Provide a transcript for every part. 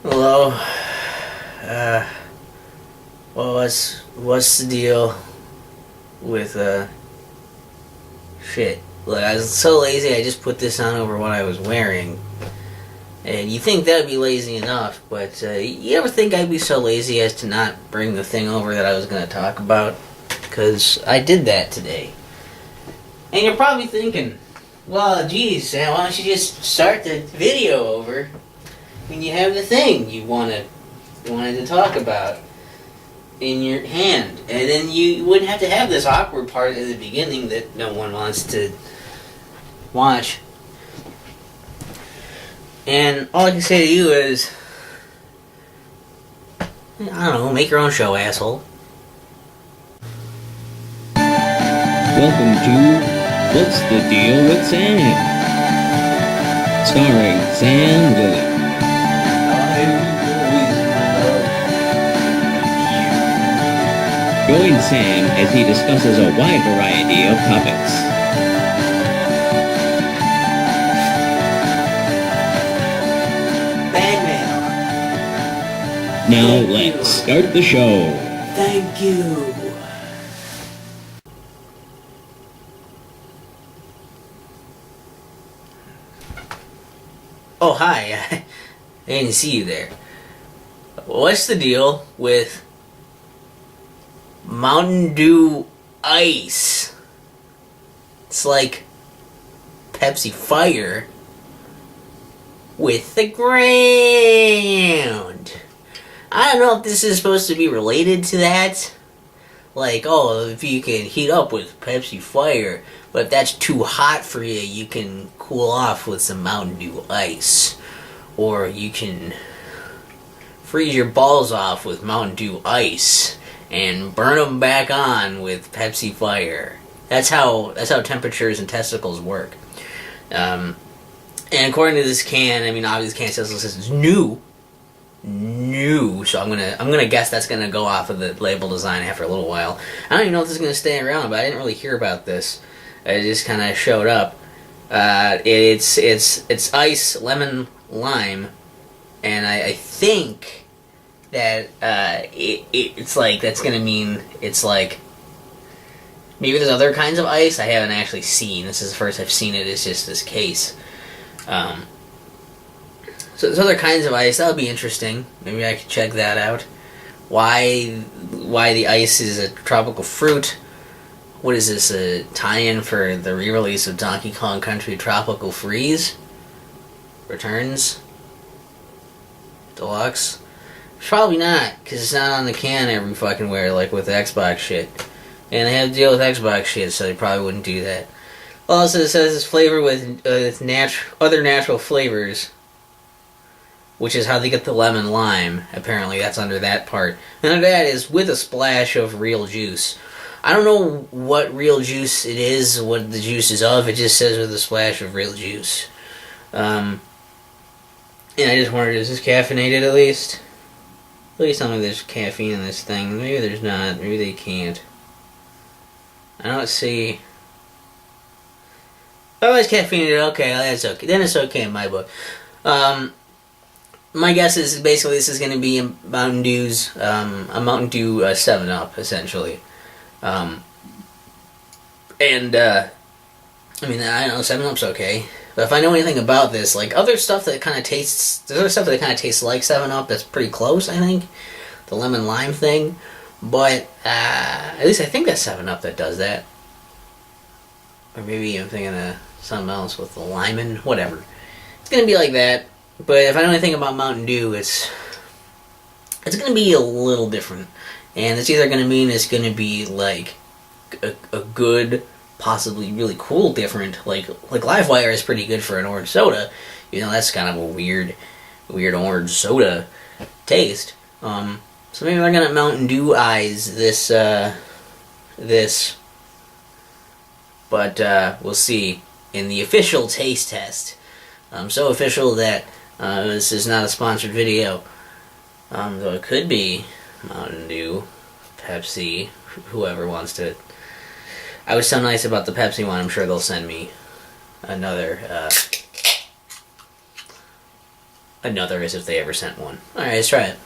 Hello. Uh, well, what's the deal with shit? Look, I was so lazy. I just put this on over what I was wearing, and you think that'd be lazy enough, but you ever think I'd be so lazy as to not bring the thing over that I was gonna talk about? Because I did that today, and you're probably thinking, well, geez, Sam, why don't you just start the video over when you have the thing you wanted to talk about in your hand, and then you wouldn't have to have this awkward part at the beginning that no one wants to watch. And all I can say to you is, I don't know, make your own show, asshole. Welcome to What's the Deal with Sam? Starring Sam Lilly. Join Sam as he discusses a wide variety of topics. Bagman. Now let's start the show. Thank you. Oh, hi. I didn't see you there. What's the deal with Mountain Dew Ice? It's like Pepsi Fire with the ground. I don't know if this is supposed to be related to that. Like, oh, if you can heat up with Pepsi Fire, but if that's too hot for you, you can cool off with some Mountain Dew Ice. Or you can freeze your balls off with Mountain Dew Ice and burn them back on with Pepsi Fire. That's how temperatures and testicles work. And according to this can, I mean, obviously, this can says it's new. So I'm gonna guess that's gonna go off of the label design after a little while. I don't even know if this is gonna stay around, but I didn't really hear about this. It just kind of showed up. It's ice, lemon, lime, and I think that it's like that's gonna mean it's like maybe there's other kinds of ice I haven't actually seen. This is the first I've seen it. It's just this case. So there's other kinds of ice. That would be interesting. Maybe I could check that out. Why the ice is a tropical fruit? What is this, a tie-in for the re-release of Donkey Kong Country Tropical Freeze? Returns? Deluxe? Probably not, because it's not on the can every fucking where, like with the Xbox shit. And they have to deal with Xbox shit, so they probably wouldn't do that. Also, it says it's flavored with other natural flavors, which is how they get the lemon lime. Apparently, that's under that part. And under that is with a splash of real juice. I don't know what real juice it is, what the juice is of. It just says with a splash of real juice. And I just wondered, is this caffeinated at least? Please tell me there's caffeine in this thing. Maybe there's not. Maybe they can't. I don't see. Oh, it's caffeinated. Okay, that's okay. Then it's okay in my book. My guess is basically this is going to be a Mountain Dew 7-Up, essentially. I mean, I don't know, 7-Up's okay. But if I know anything about this, like, other stuff that kind of tastes... There's other stuff that kind of tastes like 7-Up that's pretty close, I think. The lemon lime thing. But, at least I think that's 7-Up that does that. Or maybe I'm thinking of something else with the limon, whatever. It's going to be like that. But if I know anything about Mountain Dew, it's going to be a little different. And it's either going to mean it's going to be like a good, possibly really cool different. Like Livewire is pretty good for an orange soda. You know, that's kind of a weird orange soda taste. So maybe they're going to Mountain Dew-ize this. But we'll see in the official taste test. So official that this is not a sponsored video, though it could be Mountain Dew, Pepsi, whoever wants to. I was so nice about the Pepsi one, I'm sure they'll send me another another as if they ever sent one. Alright, let's try it.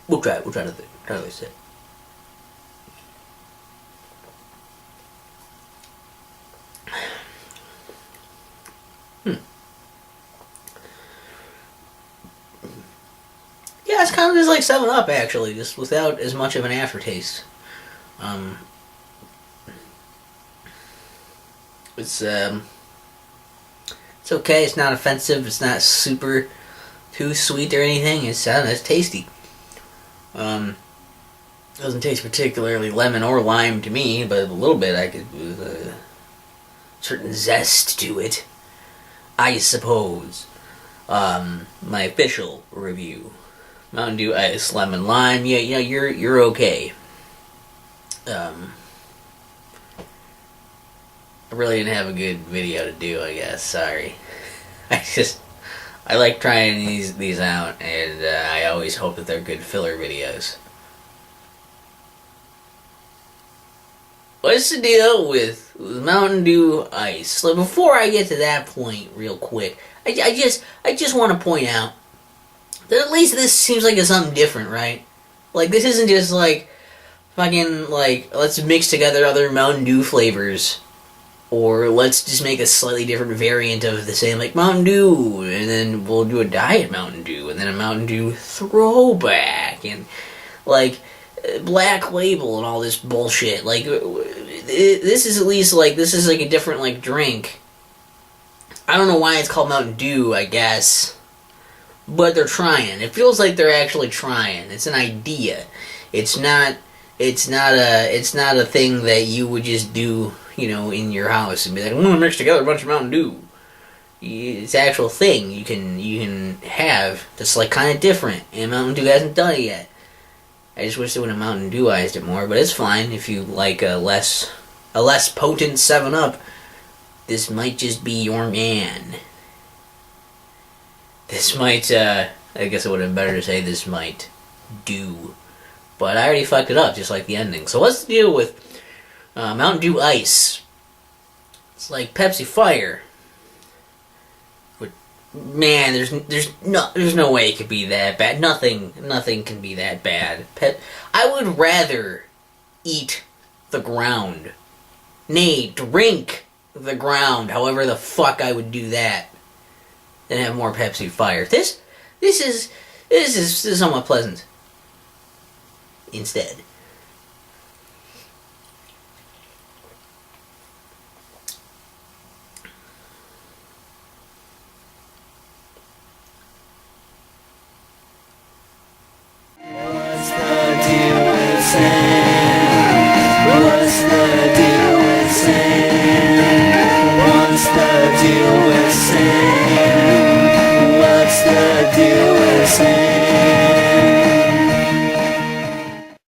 We'll try it. We'll try to this it. Yeah, it's kind of just like 7-Up, actually, just without as much of an aftertaste. It's okay. It's not offensive. It's not super too sweet or anything. It's tasty. Doesn't taste particularly lemon or lime to me, but a little bit I could with a certain zest to it, I suppose. My official review: Mountain Dew Ice Lemon Lime. Yeah, you're okay. I really didn't have a good video to do, I guess. Sorry. I like trying these out, and I always hope that they're good filler videos. What's the deal with Mountain Dew Ice? So before I get to that point, real quick, I just want to point out that at least this seems like it's something different, right? Like, this isn't just like fucking like let's mix together other Mountain Dew flavors, or let's just make a slightly different variant of the same, like Mountain Dew, and then we'll do a Diet Mountain Dew, and then a Mountain Dew throwback, and like Black Label and all this bullshit. Like, this is at least like, this is like a different like drink. I don't know why it's called Mountain Dew, I guess, but they're trying. It feels like they're actually trying. It's an idea. It's not a thing that you would just do, in your house and be like, I'm gonna mix together a bunch of Mountain Dew. It's an actual thing you can have that's like kind of different, and Mountain Dew hasn't done it yet. I just wish they would have Mountain Dew-ized it more, but it's fine if you like a less potent 7-Up. This might just be your man. This might, I guess it would have been better to say this might do. But I already fucked it up, just like the ending. So what's the deal with Mountain Dew Ice? It's like Pepsi Fire. Man, there's no way it could be that bad. Nothing can be that bad. I would rather eat the ground. Nay, drink the ground. However the fuck I would do that, than have more Pepsi Fire. This is somewhat pleasant. Instead. What's the deal with sin?